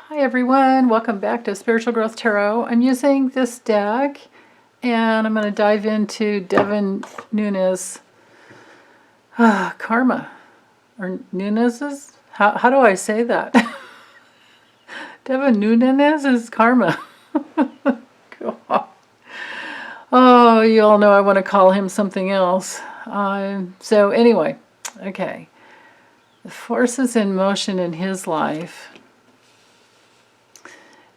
Hi everyone, welcome back to Spiritual Growth Tarot. I'm using this deck and I'm going to dive into Devin Nunes' karma, or Nunes's? How do I say that? Devin Nunes' karma. God. Oh, you all know I want to call him something else. So anyway, okay. The forces in motion in his life.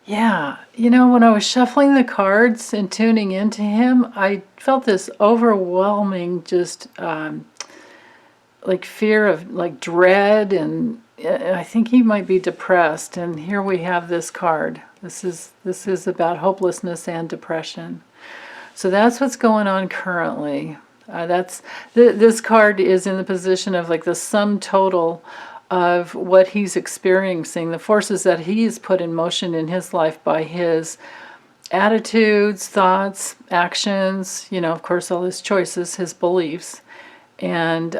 Yeah, you know, when I was shuffling the cards and tuning into him, I felt this overwhelming just like fear of like dread, and I think he might be depressed. And here we have this card. This is about hopelessness and depression. So that's what's going on currently. This card is in the position of like the sum total of what he's experiencing, the forces that he's put in motion in his life by his attitudes, thoughts, actions, you know, of course, all his choices, his beliefs. And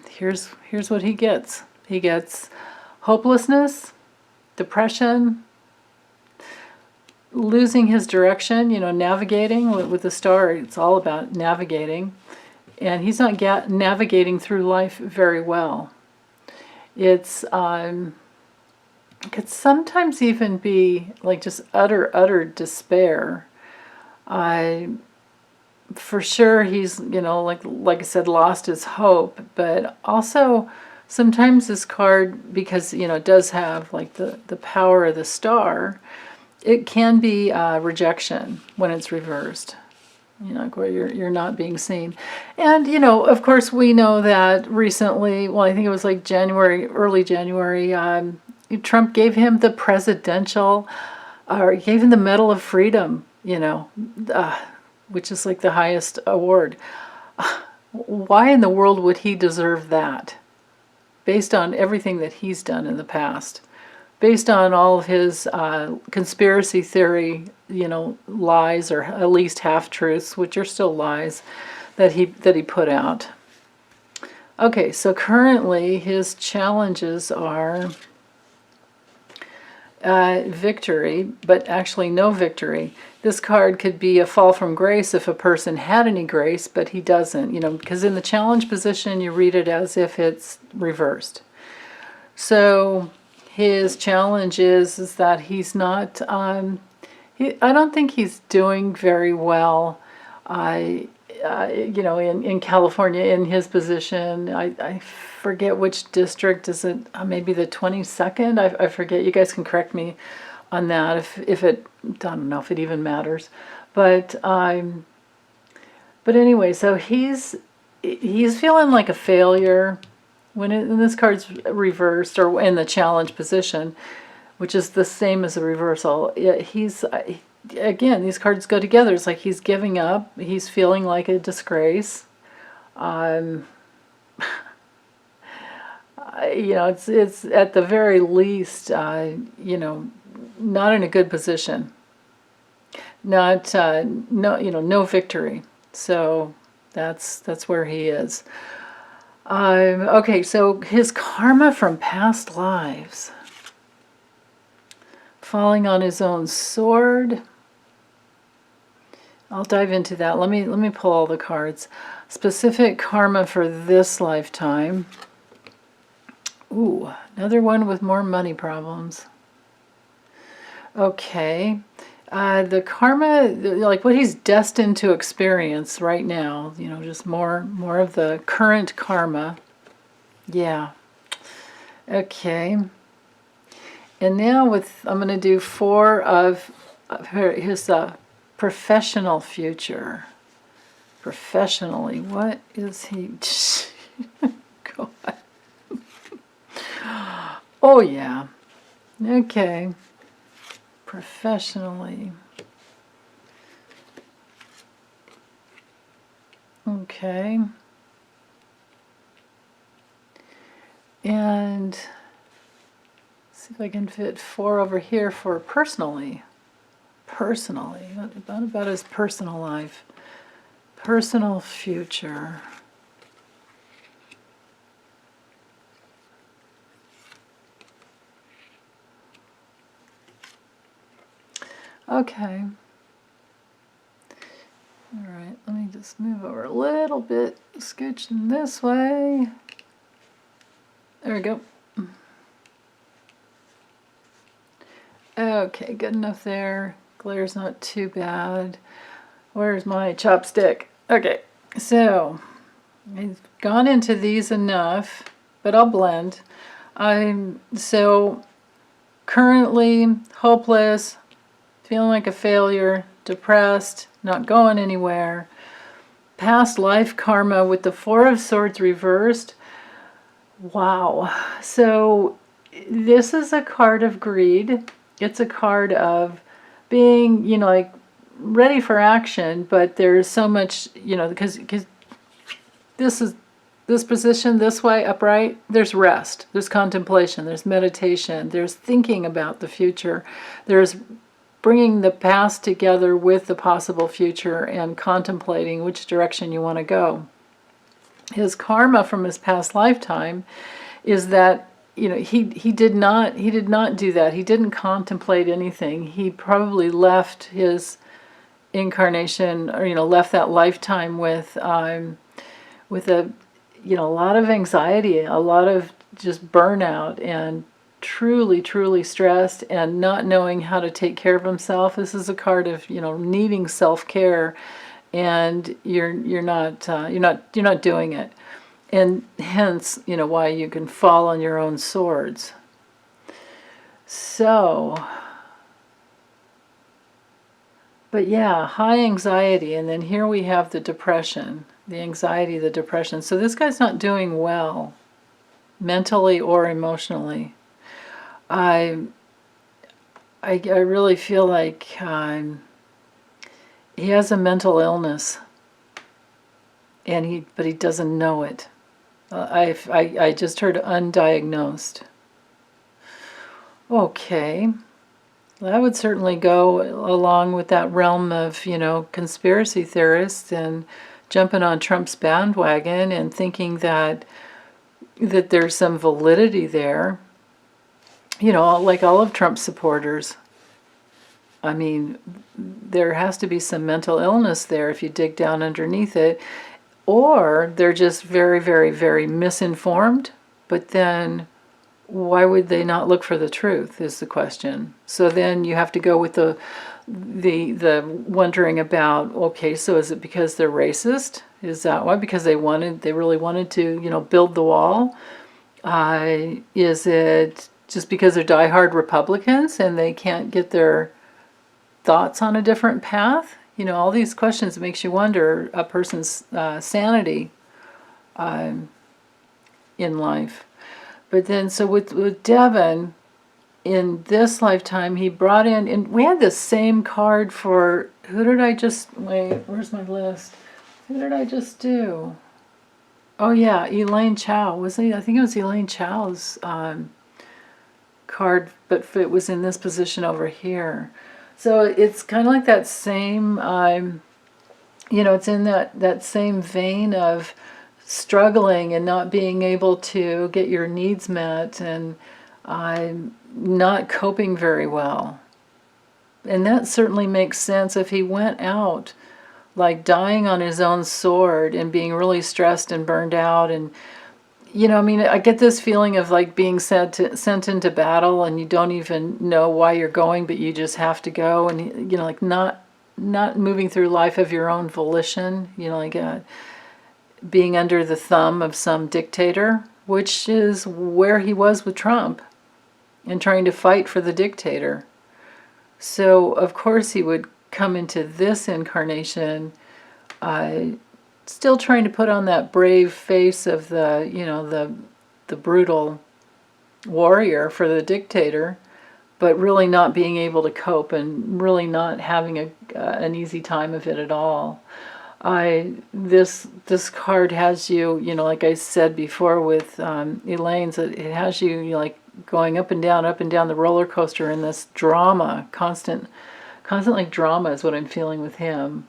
here's what he gets. He gets hopelessness, depression, losing his direction, you know, navigating with the star. It's all about navigating. And he's not navigating through life very well. It's could sometimes even be like just utter despair. For sure he's, you know, like I said, lost his hope, but also sometimes this card, because, you know, it does have like the power of the star, it can be rejection when it's reversed. You know, where you're not being seen. And, you know, of course, we know that recently, well, I think it was like early January, Trump gave him the presidential, or gave him the Medal of Freedom, you know, which is like the highest award. Why in the world would he deserve that? Based on everything that he's done in the past. Based on all of his conspiracy theory, you know, lies, or at least half-truths, which are still lies, that he put out. Okay, so currently his challenges are victory, but actually no victory. This card could be a fall from grace if a person had any grace, but he doesn't, you know, because in the challenge position you read it as if it's reversed. So his challenge is that he's not, I don't think he's doing very well, you know, in California, in his position. I forget which district. Is it maybe the 22nd? I forget. You guys can correct me on that if it, I don't know if it even matters. But anyway, so he's feeling like a failure. When this card's reversed, or in the challenge position, which is the same as a reversal, he's, again, these cards go together. It's like he's giving up. He's feeling like a disgrace. You know, it's at the very least, you know, not in a good position. Not, no, you know, no victory. So that's where he is. Okay, so his karma from past lives. Falling on his own sword. I'll dive into that. Let me pull all the cards. Specific karma for this lifetime. Ooh, another one with more money problems. Okay. The karma, like what he's destined to experience right now, you know, just more of the current karma. Yeah. Okay. And now I'm going to do 4 of his professional future. Professionally, what is he? God. Oh yeah. Okay. Professionally. Okay. And see if I can fit 4 over here for personally. Personally. What about his personal life? Personal future. Okay. All right, let me just move over a little bit, scooching this way. There we go. Okay, good enough there. Glare's not too bad. Where's my chopstick? Okay, so I've gone into these enough, but I'll blend. I'm so currently hopeless, feeling like a failure, depressed, not going anywhere. Past life karma with the Four of Swords reversed. Wow. So this is a card of greed. It's a card of being, you know, like ready for action, but there's so much, you know, because this position this way upright, there's rest, there's contemplation, there's meditation, there's thinking about the future, there's bringing the past together with the possible future and contemplating which direction you want to go. His karma from his past lifetime is that, you know, he did not do that. He didn't contemplate anything. He probably left his incarnation, or, you know, left that lifetime with a, you know, a lot of anxiety, a lot of just burnout, and truly stressed and not knowing how to take care of himself. This is a card of, you know, needing self-care, and you're not doing it. And hence, you know, why you can fall on your own swords. So, but yeah, high anxiety, and then here we have the depression, the anxiety, the depression. So this guy's not doing well, mentally or emotionally. I really feel like he has a mental illness, but he doesn't know it. I just heard undiagnosed. Okay. Well, that would certainly go along with that realm of, you know, conspiracy theorists and jumping on Trump's bandwagon and thinking that there's some validity there. You know, like all of Trump's supporters. I mean, there has to be some mental illness there if you dig down underneath it. Or they're just very misinformed, but then why would they not look for the truth is the question. So then you have to go with the wondering about, okay, so is it because they're racist? Is that why? Because they really wanted to, you know, build the wall? Is it just because they're diehard Republicans and they can't get their thoughts on a different path? You know, all these questions makes you wonder a person's sanity in life. But then, so with Devin, in this lifetime, he brought in, and we had the same card for, who did I just, wait, where's my list? Who did I just do? Oh yeah, Elaine Chao. I think it was Elaine Chao's card, but it was in this position over here. So it's kind of like that same, you know, it's in that same vein of struggling and not being able to get your needs met, and not coping very well. And that certainly makes sense if he went out like dying on his own sword and being really stressed and burned out. And, you know, I mean, I get this feeling of like being sent into battle and you don't even know why you're going, but you just have to go, and, you know, like not moving through life of your own volition, you know, like being under the thumb of some dictator, which is where he was with Trump, and trying to fight for the dictator. So of course he would come into this incarnation still trying to put on that brave face of the, you know, the brutal warrior for the dictator, but really not being able to cope and really not having an easy time of it at all. This card has you, you know, like I said before with Elaine's, it has you, you know, like going up and down the roller coaster in this drama, constant like drama is what I'm feeling with him.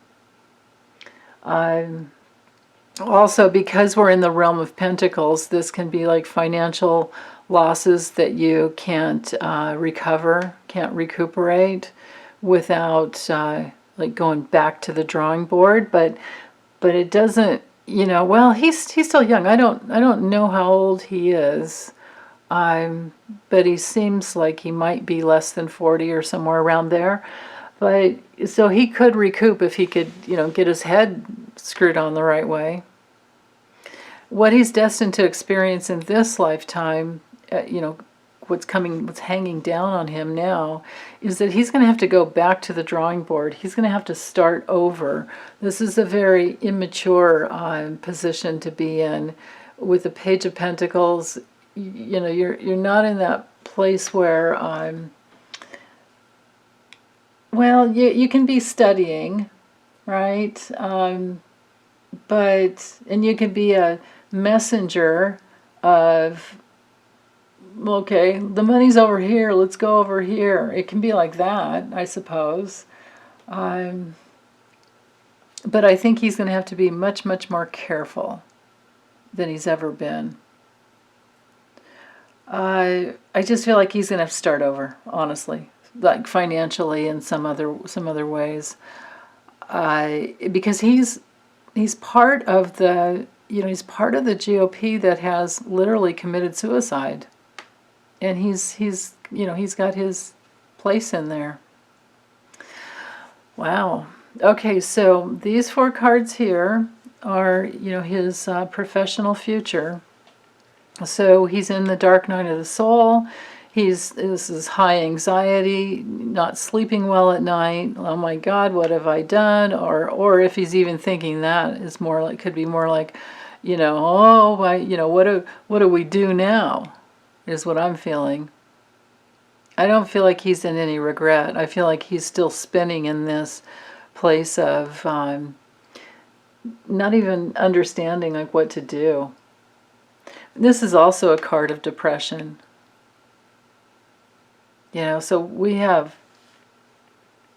Also, because we're in the realm of pentacles, this can be like financial losses that you can't recover, can't recuperate without like going back to the drawing board. But it doesn't, well, he's still young. I don't know how old he is. But he seems like he might be less than 40 or somewhere around there. But so he could recoup if he could, get his head screwed on the right way. What he's destined to experience in this lifetime, what's hanging down on him now, is that he's going to have to go back to the drawing board. He's going to have to start over. This is a very immature position to be in. With the Page of Pentacles, you're not in that place where well, you can be studying, right? And you could be a messenger of, okay, the money's over here, let's go over here. It can be like that, I suppose. But I think he's going to have to be much, much more careful than he's ever been. I just feel like he's going to have to start over, honestly, like financially and some other ways, because he's part of the he's part of the GOP that has literally committed suicide, and he's got his place in there. Wow. Okay, so these 4 cards here are his professional future. So he's in the dark night of the soul. This is high anxiety, not sleeping well at night. Oh my God, what have I done? Or if he's even thinking that, is more like, could be more like, what do we do now? Is what I'm feeling. I don't feel like he's in any regret. I feel like he's still spinning in this place of not even understanding like what to do. This is also a card of depression. So we have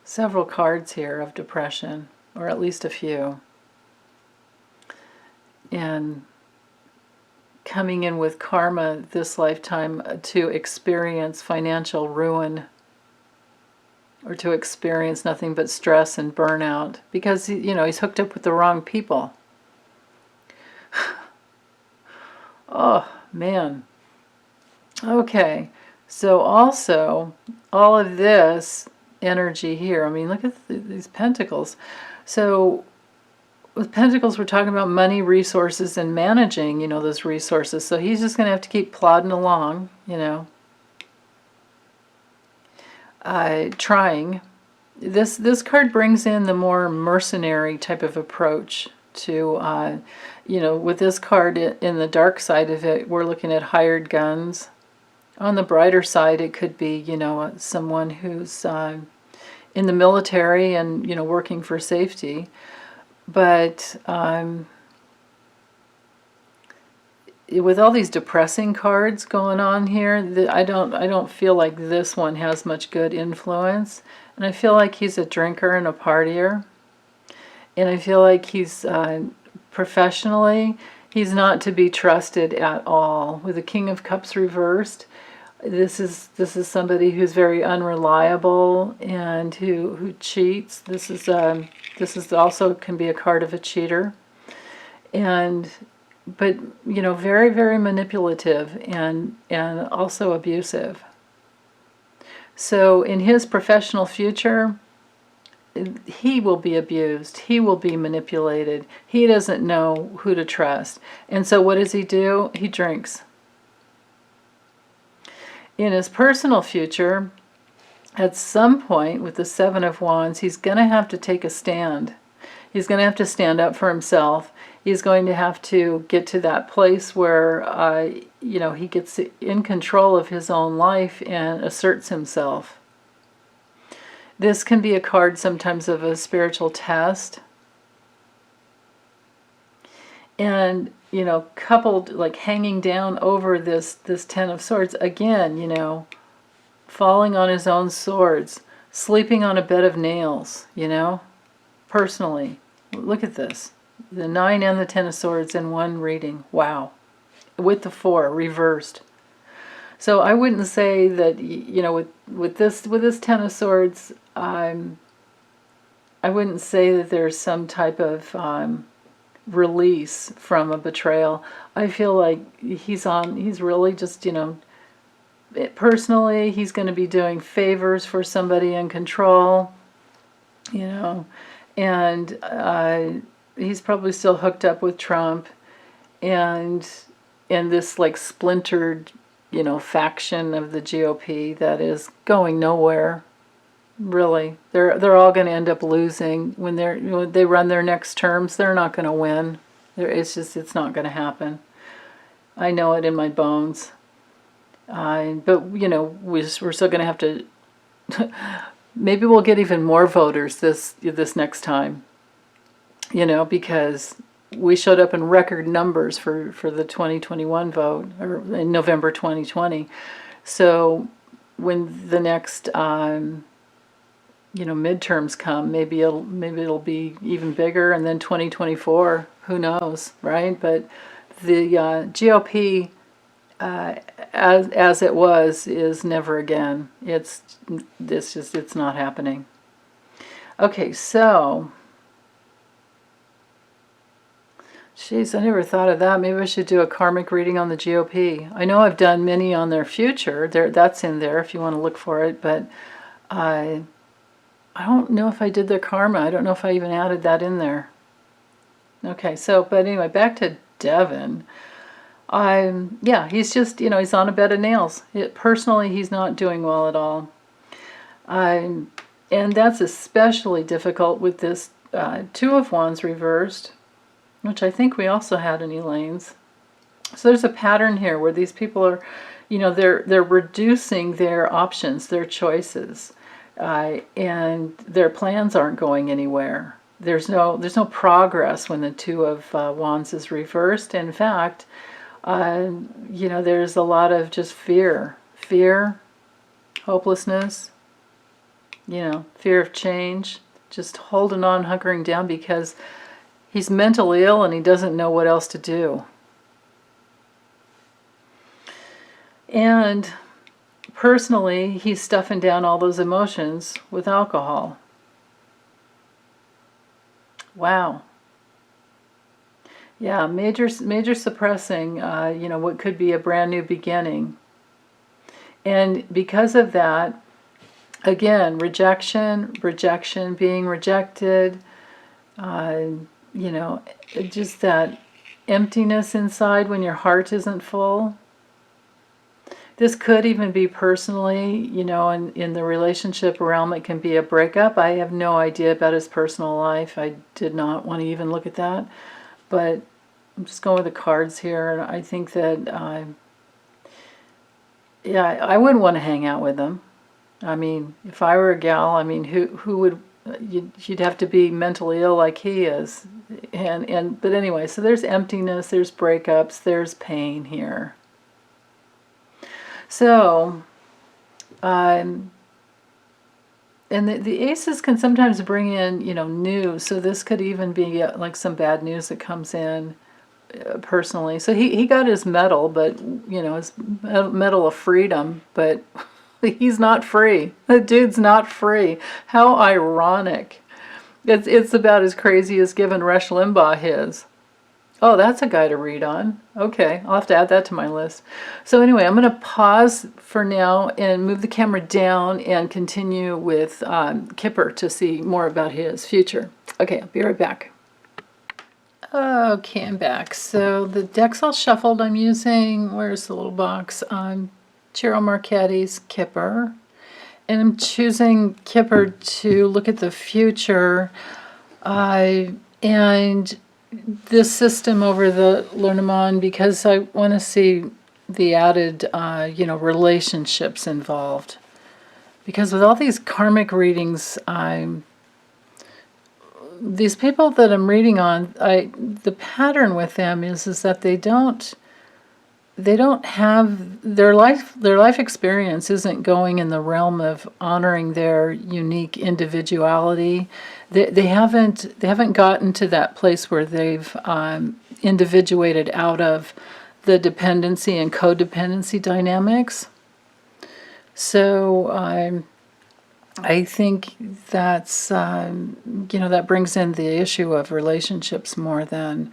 several cards here of depression, or at least a few. And coming in with karma this lifetime to experience financial ruin, or to experience nothing but stress and burnout, because he's hooked up with the wrong people. Oh, man. Okay. So also, all of this energy here, I mean, look at these pentacles. So with pentacles, we're talking about money, resources, and managing, those resources. So he's just going to have to keep plodding along, trying. This card brings in the more mercenary type of approach to, with this card in the dark side of it, we're looking at hired guns. On the brighter side, it could be, someone who's in the military and, working for safety. But with all these depressing cards going on here, I don't feel like this one has much good influence. And I feel like he's a drinker and a partier. And I feel like he's professionally, he's not to be trusted at all. With the King of Cups reversed, this is somebody who's very unreliable and who cheats. This is also can be a card of a cheater, but very, very manipulative and also abusive. So in his professional future, he will be abused. He will be manipulated. He doesn't know who to trust. And so what does he do? He drinks. In his personal future, at some point with the Seven of Wands, he's going to have to take a stand. He's going to have to stand up for himself. He's going to have to get to that place where, he gets in control of his own life and asserts himself. This can be a card sometimes of a spiritual test. And, coupled, like hanging down over this Ten of Swords, again, falling on his own swords, sleeping on a bed of nails, personally. Look at this. The 9 and the 10 of Swords in one reading. Wow. With the 4 reversed. So I wouldn't say that, with this Ten of Swords, I wouldn't say that there's some type of release from a betrayal. I feel like he's really just, personally, he's going to be doing favors for somebody in control, and he's probably still hooked up with Trump, and this like splintered, faction of the GOP that is going nowhere. Really, they're all going to end up losing when they run their next terms. They're not going to win. It's not going to happen. I know it in my bones. But we're still going to have to. Maybe we'll get even more voters this next time. Because we showed up in record numbers for the 2021 vote, or in November 2020. So when the next midterms come, maybe it'll be even bigger, and then 2024, who knows, right? But the GOP, as it was, is never again. It's not happening. Okay, so, jeez, I never thought of that. Maybe I should do a karmic reading on the GOP. I know I've done many on their future. That's in there if you want to look for it, but I don't know if I did their karma. I don't know if I even added that in there. Okay, so, but anyway, back to Devin. He's just, he's on a bed of nails. Personally, he's not doing well at all. And that's especially difficult with this Two of Wands reversed, which I think we also had in Elaine's. So there's a pattern here where these people are, they're reducing their options, their choices. And their plans aren't going anywhere. There's no progress when the Two of Wands is reversed. In fact, there's a lot of just fear, hopelessness, fear of change, just holding on, hunkering down because he's mentally ill and he doesn't know what else to do. And personally, he's stuffing down all those emotions with alcohol. Wow. Yeah, major suppressing, what could be a brand new beginning. And because of that, again, rejection, being rejected, just that emptiness inside when your heart isn't full. This could even be personally, in the relationship realm, it can be a breakup. I have no idea about his personal life. I did not want to even look at that. But I'm just going with the cards here. And I think that, I wouldn't want to hang out with him. I mean, if I were a gal, who would, you'd have to be mentally ill like he is. But anyway, so there's emptiness, there's breakups, there's pain here. So, and the aces can sometimes bring in, news. So this could even be like some bad news that comes in personally. So he got his medal, but, his medal of freedom, but he's not free. The dude's not free. How ironic. It's about as crazy as giving Rush Limbaugh his. Oh, that's a guy to read on. Okay, I'll have to add that to my list. So anyway, I'm going to pause for now and move the camera down and continue with Kipper to see more about his future. Okay, I'll be right back. Okay, I'm back. So the deck's all shuffled. I'm using, where's the little box? Ciro Marchetti's Kipper. And I'm choosing Kipper to look at the future. And this system over the Lenormand because I want to see the added, relationships involved. Because with all these karmic readings, these people that I'm reading on, the pattern with them is that they don't have their life experience isn't going in the realm of honoring their unique individuality. They haven't gotten to that place where they've individuated out of the dependency and codependency dynamics. So I think that's that brings in the issue of relationships more than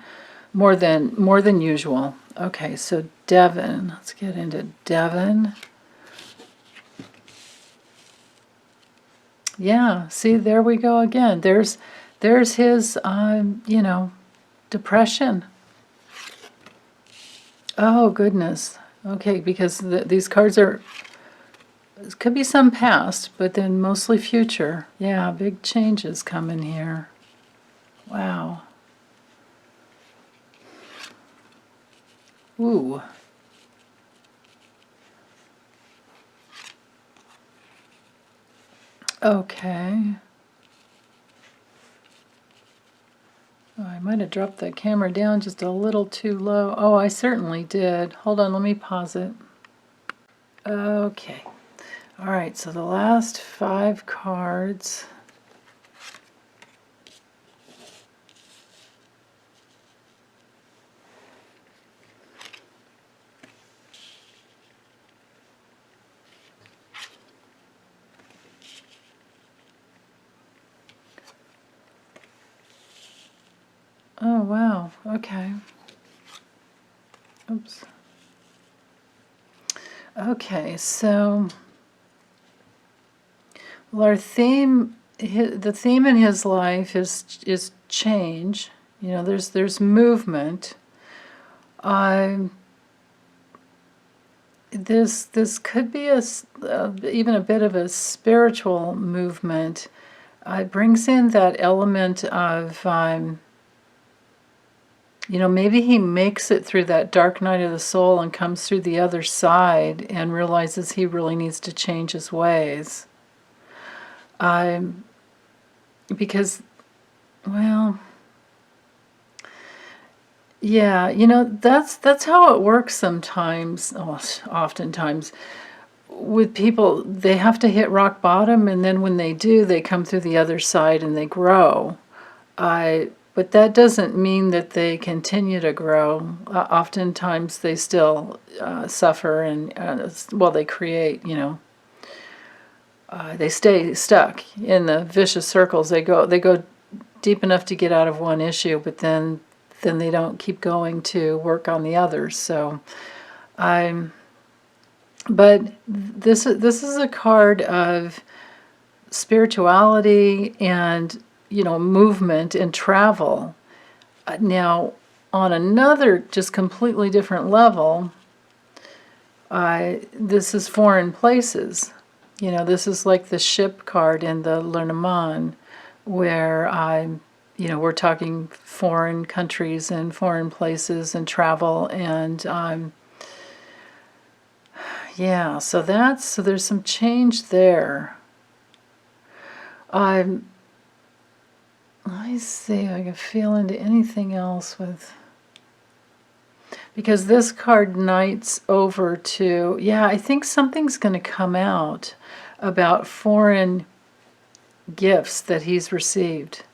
usual. Okay, so Devin, let's get into Devin. Yeah, see, there we go again. There's his depression. Oh goodness. Okay, because these cards are, could be some past, but then mostly future. Yeah, big changes coming here. Wow. Ooh. Okay. Oh, I might have dropped that camera down just a little too low. Oh, I certainly did. Hold on, let me pause it. Okay. All right, so the last 5 cards. Oh, wow. Okay. Oops. Okay, so well, our theme, the theme in his life is change. You know, there's movement. This could be even a bit of a spiritual movement. It brings in that element of maybe he makes it through that dark night of the soul and comes through the other side and realizes he really needs to change his ways. Because, well, yeah, that's how it works sometimes, oftentimes. With people, they have to hit rock bottom, and then when they do, they come through the other side and they grow. But that doesn't mean that they continue to grow. Oftentimes they still suffer and, they create, they stay stuck in the vicious circles. They go deep enough to get out of one issue, but then they don't keep going to work on the others. So, but this is a card of spirituality and movement and travel. Now, on another just completely different level, this is foreign places. This is like the ship card in the Lenormand, where we're talking foreign countries and foreign places and travel and so there's some change there. Let me see if I can feel into anything else with, because this card knights over to, I think something's going to come out about foreign gifts that he's received.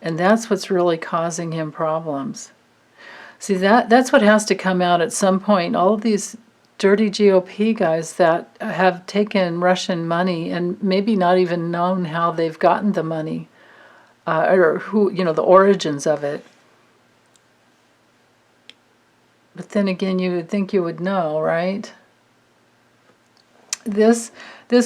And that's what's really causing him problems. See, that's what has to come out at some point. All of these dirty GOP guys that have taken Russian money and maybe not even known how they've gotten the money. Or who, the origins of it. But then again, you would think you would know, right? This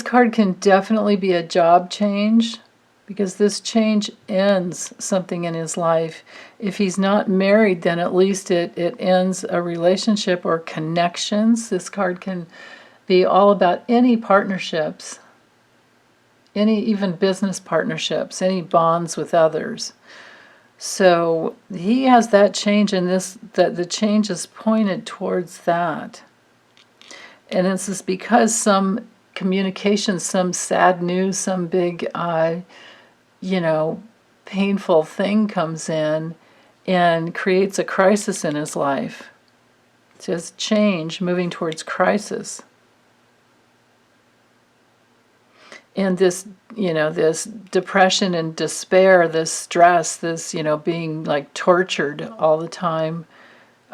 card can definitely be a job change, because this change ends something in his life. If he's not married, then at least it ends a relationship or connections. This card can be all about any partnerships, any even business partnerships, any bonds with others. So he has that change in this, that the change is pointed towards that. And this is because some communication, some sad news, some big, painful thing comes in and creates a crisis in his life. It says change, moving towards crisis. And this, this depression and despair, this stress, this, being like tortured all the time,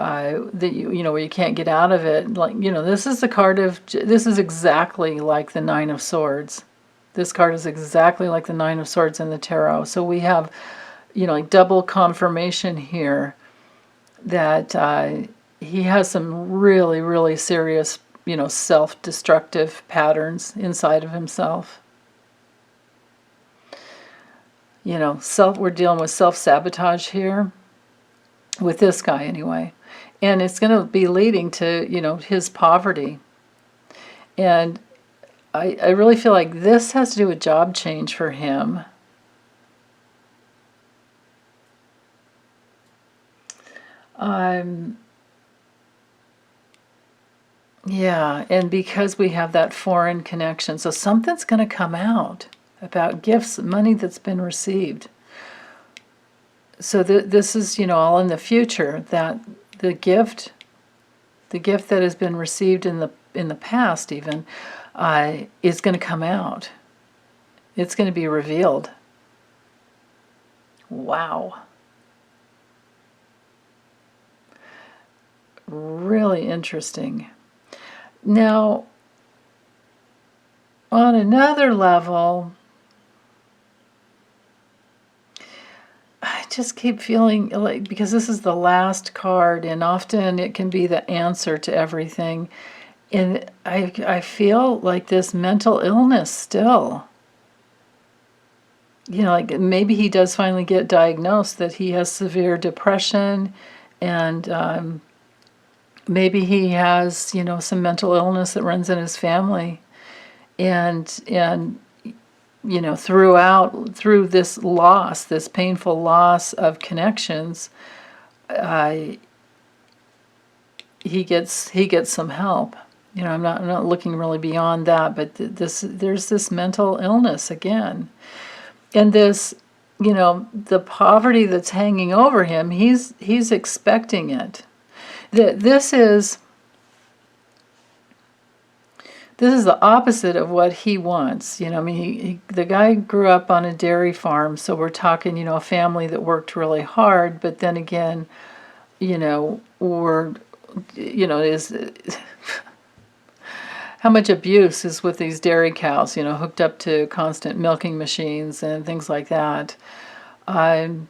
that where you can't get out of it. Like, this is the card of, this is exactly like the Nine of Swords. This card is exactly like the Nine of Swords in the tarot. So we have, like double confirmation here that he has some really, really serious, self-destructive patterns inside of himself. We're dealing with self-sabotage here, with this guy anyway. And it's going to be leading to, his poverty. And I really feel like this has to do with job change for him. Yeah, and because we have that foreign connection, so something's going to come out about gifts, money that's been received. So this is, all in the future, that the gift that has been received in the past even is going to come out. It's going to be revealed. Wow. Really interesting. Now, on another level, I just keep feeling like, because this is the last card, and often it can be the answer to everything, and I feel like this mental illness still. Like maybe he does finally get diagnosed that he has severe depression, and maybe he has, some mental illness that runs in his family, and through this loss, this painful loss of connections, he gets some help. I'm not looking really beyond that, but there's this mental illness again, and this, the poverty that's hanging over him. He's expecting it. This is the opposite of what he wants. The guy grew up on a dairy farm, so we're talking, a family that worked really hard, but then again, is how much abuse is with these dairy cows, hooked up to constant milking machines and things like that. And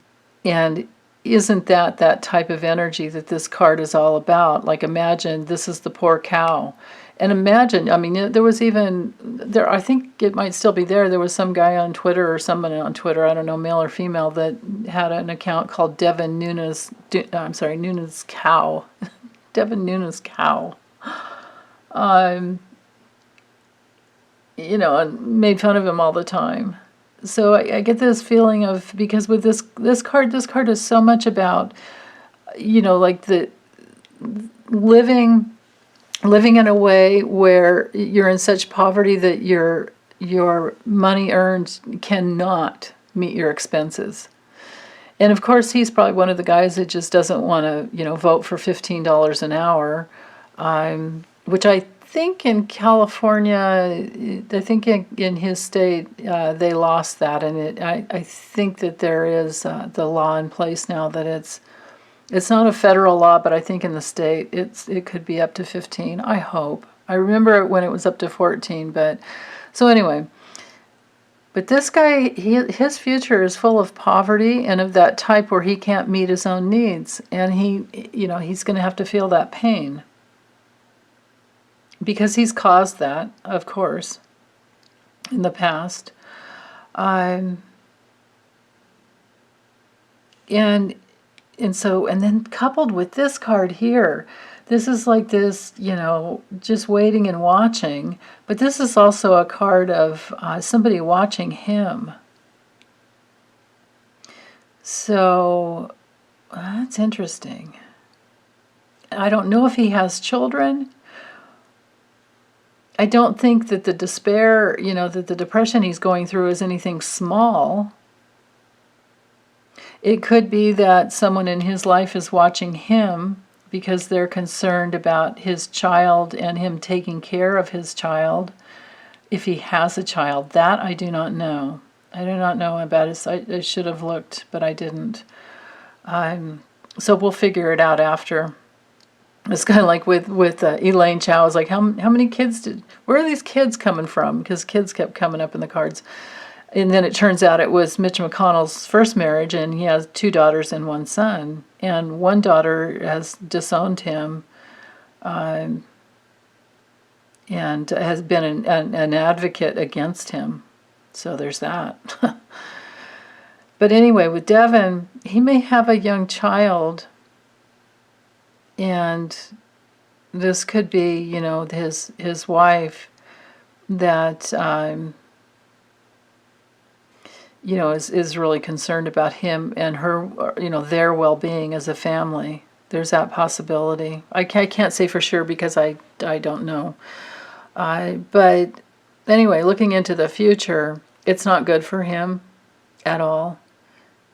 isn't that type of energy that this card is all about? Like, imagine this is the poor cow. And imagine, there was even, I think it might still be there was some guy on Twitter, or someone on Twitter, I don't know, male or female, that had an account called Devin Nunes, Nunes Cow. Devin Nunes Cow. And made fun of him all the time. So I get this feeling of, because with this card is so much about, like the living in a way where you're in such poverty that your money earned cannot meet your expenses. And of course, he's probably one of the guys that just doesn't want to, vote for $15 an hour, which I think in California, I think in his state, they lost that, and I think that there is the law in place now that it's not a federal law, but I think in the state it could be up to 15. I hope. I remember when it was up to 14, but so anyway. But this guy, his future is full of poverty and of that type where he can't meet his own needs, and he's going to have to feel that pain. Because he's caused that, of course, in the past. And then coupled with this card here, this is like this, just waiting and watching. But this is also a card of somebody watching him. So that's interesting. I don't know if he has children. I don't think that the despair, that the depression he's going through is anything small. It could be that someone in his life is watching him because they're concerned about his child and him taking care of his child, if he has a child. That I do not know. I do not know about his. I should have looked, but I didn't. So we'll figure it out after. It's kind of like with Elaine Chow. It's like, how many kids where are these kids coming from? Because kids kept coming up in the cards. And then it turns out it was Mitch McConnell's first marriage, and he has 2 daughters and 1 son. And one daughter has disowned him, and has been an advocate against him. So there's that. But anyway, with Devin, he may have a young child, and this could be, you know, his wife that you know, is really concerned about him and her, you know, their well-being as a family. There's that possibility. I can't say for sure because I don't know. But anyway, looking into the future, it's not good for him at all.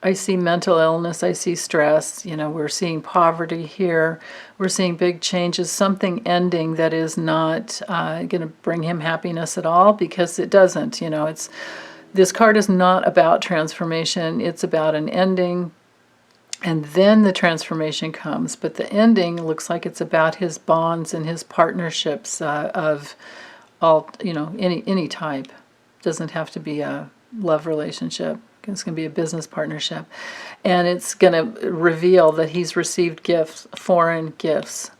I see mental illness, I see stress, you know, we're seeing poverty here, we're seeing big changes, something ending that is not going to bring him happiness at all, because it doesn't, you know, this card is not about transformation, it's about an ending, and then the transformation comes, but the ending looks like it's about his bonds and his partnerships of all, you know, any type. Doesn't have to be a love relationship. It's going to be a business partnership. And it's going to reveal that he's received gifts, foreign gifts.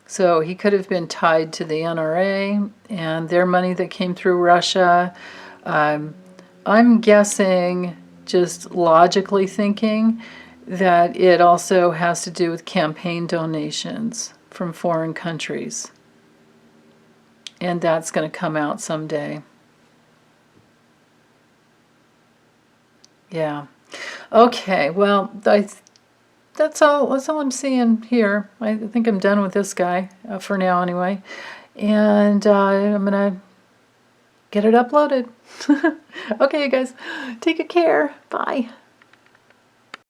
So he could have been tied to the NRA and their money that came through Russia. I'm guessing, just logically thinking, that it also has to do with campaign donations from foreign countries. And that's going to come out someday. Yeah. Okay. Well, that's all. That's all I'm seeing here. I think I'm done with this guy for now, anyway. And I'm gonna get it uploaded. Okay, you guys. Take good care. Bye.